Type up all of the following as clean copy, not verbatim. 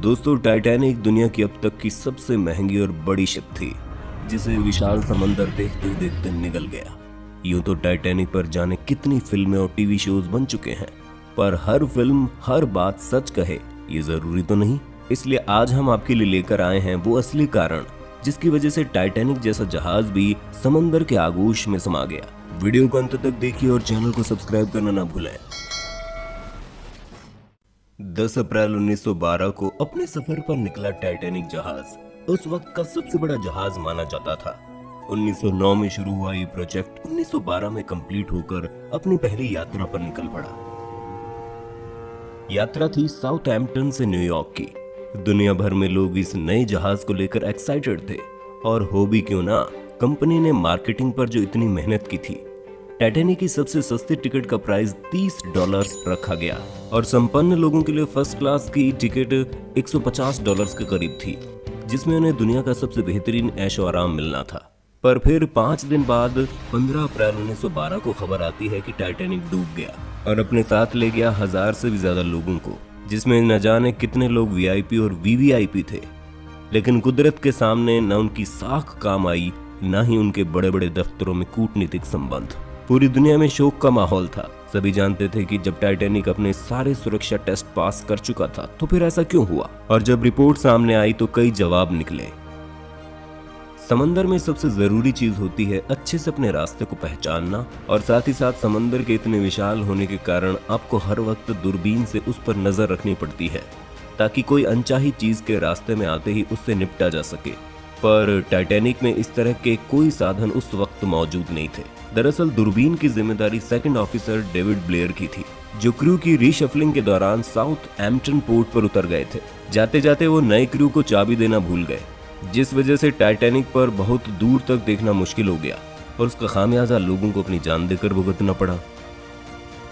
दोस्तों, टाइटैनिक दुनिया की अब तक की सबसे महंगी और बड़ी शिप थी, जिसे विशाल समंदर देखते ही देखते निगल गया। यूं तो टाइटैनिक पर जाने कितनी फिल्में और टीवी शोज बन चुके हैं, पर हर फिल्म हर बात सच कहे ये जरूरी तो नहीं। इसलिए आज हम आपके लिए लेकर आए हैं वो असली कारण जिसकी वजह से टाइटैनिक जैसा जहाज भी समंदर के आगोश में समा गया। वीडियो को अंत तक देखिए और चैनल को सब्सक्राइब करना ना भूलें। 10 अप्रैल 1912 को अपने सफर पर निकला टाइटैनिक जहाज उस वक्त का सबसे बड़ा जहाज माना जाता था। 1909 में शुरू हुआ ये प्रोजेक्ट 1912 में कंप्लीट होकर अपनी पहली यात्रा पर निकल पड़ा। यात्रा थी साउथहैम्पटन से न्यूयॉर्क की। दुनिया भर में लोग इस नए जहाज को लेकर एक्साइटेड थे, और हो भी क्यों ना, कंपनी ने मार्केटिंग पर जो इतनी मेहनत की थी। टाइटैनिक की सबसे सस्ती टिकट का प्राइस $30 रखा गया और संपन्न लोगों के लिए फर्स्ट क्लास की टिकट $150 के करीब थी, जिसमें उन्हें दुनिया का सबसे बेहतरीन ऐशो आराम मिलना था। पर फिर 5 दिन बाद 15 अप्रैल 1912 को खबर आती है कि टाइटैनिक डूब गया और अपने साथ ले गया 1000 से भी ज्यादा लोगों को, जिसमें न जाने कितने लोग वीआईपी और वीवीआईपी थे। लेकिन कुदरत के सामने न उनकी साख काम आई, न ही उनके बड़े बड़े दफ्तरों में कूटनीतिक संबंध। पूरी दुनिया में शोक का माहौल था। सभी जानते थे कि जब टाइटैनिक अपने सारे सुरक्षा टेस्ट पास कर चुका था तो फिर ऐसा क्यों हुआ, और जब रिपोर्ट सामने आई तो कई जवाब निकले। समंदर में सबसे जरूरी चीज होती है अच्छे से अपने रास्ते को पहचानना, और साथ ही साथ समंदर के इतने विशाल होने के कारण आपको हर वक्त दूरबीन से उस पर नजर रखनी पड़ती है, ताकि कोई अनचाही चीज के रास्ते में आते ही उससे निपटा जा सके। पर टाइटैनिक में इस तरह के कोई साधन उस वक्त मौजूद नहीं थे। दरअसल दूरबीन की जिम्मेदारी सेकंड ऑफिसर डेविड ब्लेयर की थी, जो क्रू की रीशफलिंग के दौरान साउथहैम्पटन पोर्ट पर उतर गए थे। जाते जाते वो नए क्रू को चाबी देना भूल गए, जिस वजह से टाइटैनिक पर बहुत दूर तक देखना मुश्किल हो गया और उसका खामियाजा लोगों को अपनी जान देकर भुगतना पड़ा।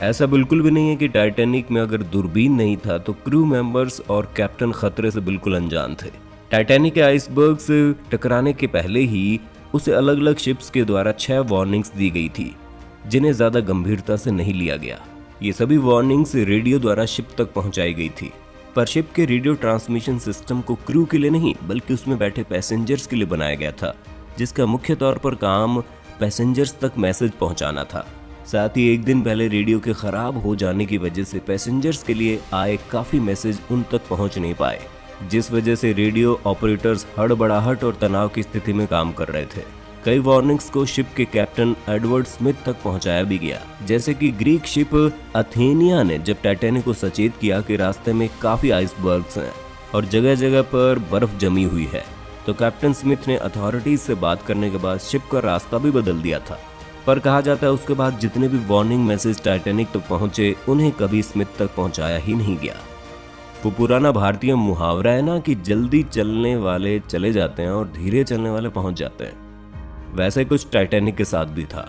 ऐसा बिल्कुल भी नहीं है कि टाइटैनिक में अगर दूरबीन नहीं था तो क्रू मेंबर्स और कैप्टन खतरे से बिल्कुल अनजान थे। टाइटैनिक के आइसबर्ग से टकराने के पहले ही उसे अलग अलग शिप्स के द्वारा 6 वार्निंग्स दी गई थी, जिन्हें ज्यादा गंभीरता से नहीं लिया गया। ये सभी वार्निंग्स रेडियो द्वारा शिप तक पहुंचाई गई थी, पर शिप के रेडियो ट्रांसमिशन सिस्टम को क्रू के लिए नहीं बल्कि उसमें बैठे पैसेंजर्स के लिए बनाया गया था, जिसका मुख्य तौर पर काम पैसेंजर्स तक मैसेज पहुंचाना था। साथ ही एक दिन पहले रेडियो के खराब हो जाने की वजह से पैसेंजर्स के लिए आए काफी मैसेज उन तक पहुंच नहीं पाए, जिस वजह से रेडियो ऑपरेटर्स हड़बड़ाहट और तनाव की स्थिति में काम कर रहे थे। कई वार्निंग्स को शिप के कैप्टन एडवर्ड स्मिथ तक पहुंचाया भी गया, जैसे कि ग्रीक शिप अथेनिया ने जब टाइटैनिक को सचेत किया कि रास्ते में काफी आइसबर्ग्स हैं और जगह जगह पर बर्फ जमी हुई है, तो कैप्टन स्मिथ ने अथॉरिटीज से बात करने के बाद शिप का रास्ता भी बदल दिया था। पर कहा जाता है उसके बाद जितने भी वार्निंग मैसेज टाइटैनिक तक पहुंचे उन्हें कभी स्मिथ तक पहुंचाया ही नहीं गया। वो पुराना भारतीय मुहावरा है ना कि जल्दी चलने वाले चले जाते हैं और धीरे चलने वाले पहुंच जाते हैं, वैसे कुछ टाइटैनिक के साथ भी था।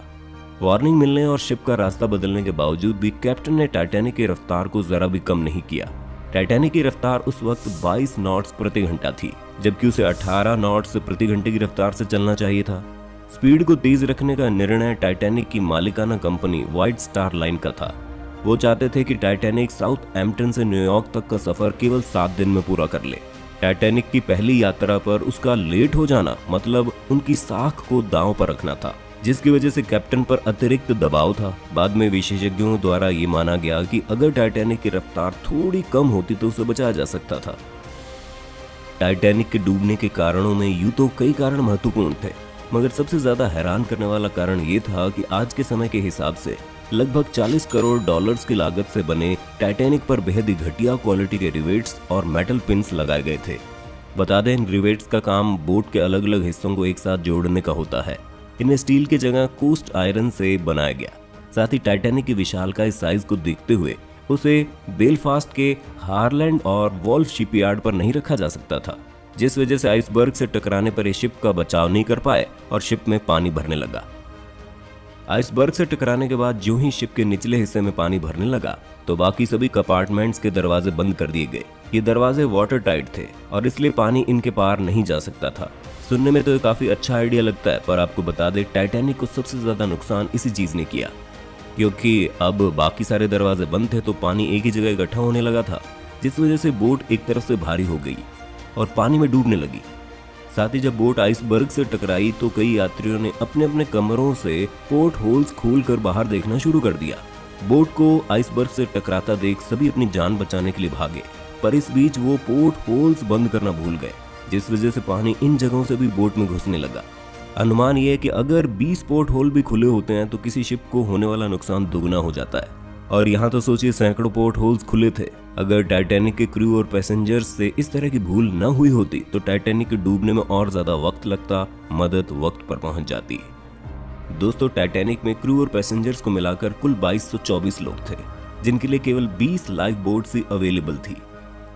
वार्निंग मिलने और शिप का रास्ता बदलने के बावजूद भी कैप्टन ने टाइटैनिक की रफ्तार को जरा भी कम नहीं किया। टाइटैनिक की रफ्तार उस वक्त 22 नॉट्स प्रति घंटा थी, जबकि उसे 18 नॉट्स प्रति घंटे की रफ्तार से चलना चाहिए था। स्पीड को तेज रखने का निर्णय टाइटैनिक की मालिकाना कंपनी व्हाइट स्टार लाइन का था। वो चाहते थे कि टाइटैनिक साउथहैम्पटन से न्यूयॉर्क तक का सफर केवल 7 दिन में पूरा कर ले। टाइटैनिक की पहली यात्रा पर उसका लेट हो जाना मतलब उनकी साख को दांव पर रखना था, जिसकी वजह से कैप्टन पर अतिरिक्त दबाव था। बाद में विशेषज्ञों द्वारा ये माना गया कि अगर टाइटैनिक की रफ्तार थोड़ी कम होती तो उसे बचाया जा सकता था। टाइटैनिक के डूबने के कारणों में यूं तो कई कारण महत्वपूर्ण थे, मगर सबसे ज्यादा हैरान करने वाला कारण ये था कि आज के समय के हिसाब से लगभग $40 करोड़ की लागत से बने टाइटैनिक पर बेहद ही घटिया क्वालिटी के रिवेट्स और मेटल पिन्स लगाए गए थे। बता दें, इन रिवेट्स का काम बोट के अलग अलग हिस्सों को एक साथ जोड़ने का होता है। इन्हें स्टील की जगह कोस्ट आयरन से बनाया गया। साथ ही टाइटैनिक की विशालकाय साइज को देखते हुए उसे बेलफास्ट के हारलैंड और वॉल्फ शिपयार्ड पर नहीं रखा जा सकता था, जिस वजह से आइसबर्ग से टकराने पर यह शिप का बचाव नहीं कर पाए और शिप में पानी भरने लगा। आइसबर्ग से टकराने के बाद जो ही शिप के निचले हिस्से में पानी भरने लगा तो बाकी सभी कंपार्टमेंट्स के दरवाजे बंद कर दिए गए। ये दरवाजे वाटर टाइट थे और इसलिए पानी इनके पार नहीं जा सकता था। सुनने में तो ये काफी अच्छा आइडिया लगता है, पर आपको बता दें टाइटैनिक को सबसे ज्यादा नुकसान इसी चीज ने किया, क्योंकि अब बाकी सारे दरवाजे बंद थे तो पानी एक ही जगह इकट्ठा होने लगा था, जिस वजह से बोट एक तरफ से भारी हो गई और पानी में डूबने लगी। साथ ही जब बोट आइसबर्ग से टकराई तो कई यात्रियों ने अपने अपने कमरों से पोर्ट होल्स खोलकर बाहर देखना शुरू कर दिया। बोट को आइसबर्ग से टकराता देख सभी अपनी जान बचाने के लिए भागे, पर इस बीच वो पोर्ट होल्स बंद करना भूल गए, जिस वजह से पानी इन जगहों से भी बोट में घुसने लगा। अनुमान ये है कि अगर 20 पोर्ट होल भी खुले होते हैं तो किसी शिप को होने वाला नुकसान दुगना हो जाता है। और यहाँ तो सोचिए सैकड़ों पोर्ट होल्स खुले थे। अगर टाइटैनिक के क्रू और पैसेंजर्स से इस तरह की भूल न हुई होती तो टाइटैनिक के डूबने में और ज्यादा वक्त लगता, मदद वक्त पर पहुंच जाती। दोस्तों, टाइटैनिक में क्रू और पैसेंजर्स को मिलाकर कुल 2224 लोग थे, जिनके लिए केवल 20 लाइफ बोट्स ही अवेलेबल थी।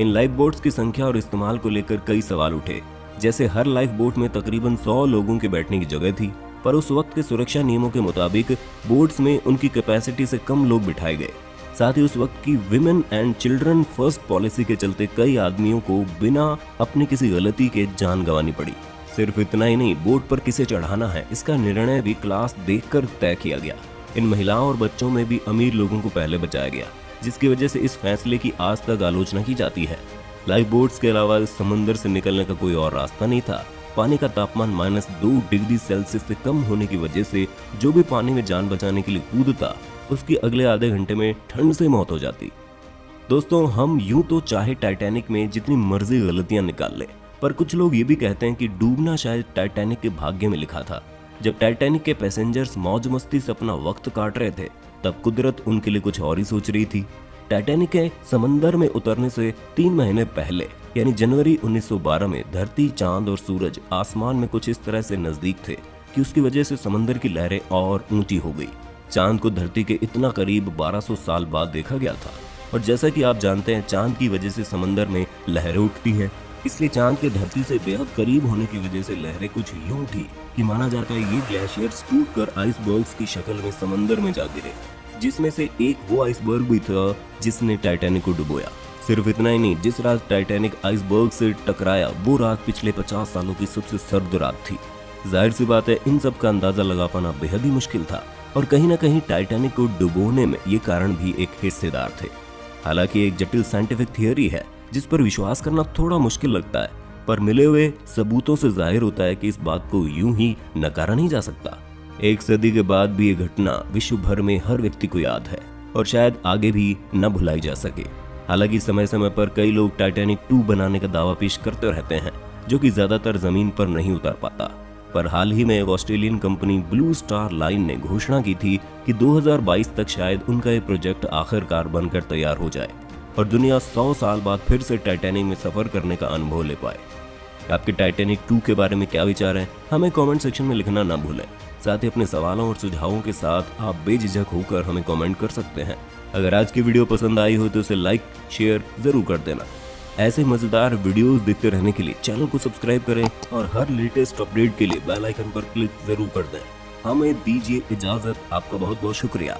इन लाइफ बोट्स की संख्या और इस्तेमाल को लेकर कई सवाल उठे, जैसे हर लाइफ बोट में तकरीबन 100 लोगों के बैठने की जगह थी, पर उस वक्त के सुरक्षा नियमों के मुताबिक बोट्स में उनकी कैपेसिटी से कम लोग बिठाए गए। साथ ही उस वक्त की women and children first policy के चलते कई आदमियों को बिना अपनी किसी गलती के जान गंवानी पड़ी। सिर्फ इतना ही नहीं, बोट पर किसे चढ़ाना है इसका निर्णय भी क्लास देखकर तय किया गया। इन महिलाओं और बच्चों में भी अमीर लोगों को पहले बचाया गया, जिसकी वजह से इस फैसले की आज तक आलोचना की जाती है। लाइफ बोट्स के अलावा इस समंदर से निकलने का कोई और रास्ता नहीं था। पानी का तापमान -2 डिग्री सेल्सियस से कम होने की वजह से जो भी पानी में जान बचाने के लिए कूदता उसकी अगले आधे घंटे में ठंड से मौत हो जाती। दोस्तों, हम यूं तो चाहे टाइटैनिक में जितनी मर्जी गलतियां निकाल लें, पर कुछ लोग ये भी कहते हैं कि डूबना शायद टाइटैनिक के भाग्य में लिखा था। जब टाइटैनिक के पैसेंजर्स मौज मस्ती से अपना वक्त काट रहे थे, तब कुदरत उनके लिए कुछ और ही सोच रही थी। टाइटैनिक के समंदर में उतरने से 3 महीने पहले यानी जनवरी 1912 में धरती, चांद और सूरज आसमान में कुछ इस तरह से नजदीक थे कि उसकी वजह से समंदर की लहरें और ऊंची हो गई। चांद को धरती के इतना करीब 1200 साल बाद देखा गया था, और जैसा कि आप जानते हैं चांद की वजह से समंदर में लहरें उठती हैं, इसलिए चांद के धरती से बेहद करीब होने की वजह से लहरें कुछ यूं थी कि माना जाता है ये ग्लेशियर्स टूटकर आइसबर्ग्स की शक्ल में समंदर में जा गिरे, जिसमें से एक वो आइसबर्ग भी था जिसने टाइटैनिक को डुबोया। सिर्फ इतना ही नहीं, जिस रात टाइटैनिक आइसबर्ग से टकराया वो रात पिछले 50 सालों की सबसे सर्द रात थी। जाहिर सी बात है इन सब का अंदाजा लगा पाना बेहद ही मुश्किल था, और कहीं ना कहीं टाइटैनिक को डुबोने में ये कारण भी एक हिस्सेदार थे। हालांकि एक जटिल साइंटिफिक थियोरी है जिस पर विश्वास करना थोड़ा मुश्किल लगता है, पर मिले हुए सबूतों से जाहिर होता है कि इस बात को यूं ही नकारा नहीं जा सकता। एक सदी के बाद भी ये घटना विश्व भर में हर व्यक्ति को याद है और शायद आगे भी न भुलाई जा सके। हालांकि समय समय पर कई लोग टाइटैनिक 2 बनाने का दावा पेश करते रहते हैं, जो कि ज्यादातर जमीन पर नहीं उतर पाता। पर हाल ही में एक Australian company blue star line ने घोषणा की थी कि 2022 तक शायद उनका ये प्रोजेक्ट आखिरकार बनकर तैयार हो जाए और दुनिया 100 साल बाद फिर से टाइटैनिक में सफर करने का अनुभव ले पाए। आपके टाइटैनिक 2 के बारे में क्या विचार है, हमें कमेंट सेक्शन में लिखना ना भूलें। साथ ही अपने सवालों और सुझावों के साथ आप बेझिझक होकर हमें कमेंट कर सकते हैं। अगर आज की वीडियो पसंद आई हो तो इसे लाइक शेयर जरूर कर देना। ऐसे मजेदार वीडियोस देखते रहने के लिए चैनल को सब्सक्राइब करें और हर लेटेस्ट अपडेट के लिए बेल आइकन पर क्लिक जरूर कर दें। हमें दीजिए इजाजत, आपका बहुत बहुत शुक्रिया।